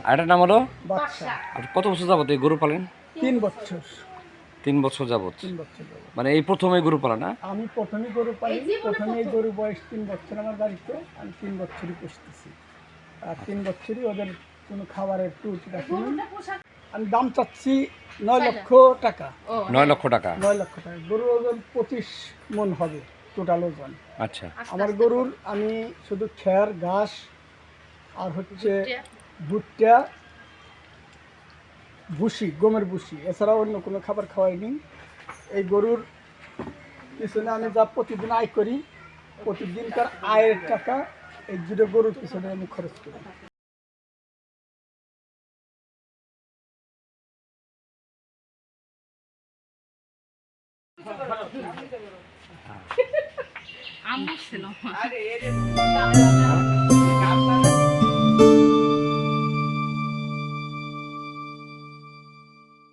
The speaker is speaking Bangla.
আর এটার নাম হলো বাদশা। আর কত বছর যাবত এই গরু পালেন? 3 বছর। 3 বছর যাবত। 3 বছর যাবত। মানে এই প্রথমে গরু পালা না? আমি প্রথমে গরু পালি, প্রথমে গরু বয়স 3 বছর আমার বাড়িতে, আমি 3 বছরই পুষতেছি। আর 3 বছরই ওদের কোনো খাবারের ত্রুটি রাখিনি। আমি দাম চাচ্ছি 9 লক্ষ টাকা। 9 লক্ষ টাকা। 9 লক্ষ টাকা। গরুর ওজন 25 মণ হবে টোটাল ওজন। আচ্ছা। আমার গরুর আমি শুধু খের, ঘাস আর হচ্ছে ভুট্টা, ভুসি, গমের ভুসি, এছাড়া অন্য কোনো খাবার খাওয়াইনি। এই গরুর পিছনে আমি যা প্রতিদিন আয় করি, প্রতিদিনকার আয়ের টাকা এই দুটো গরুর পিছনে আমি খরচ করি। আমি ছিল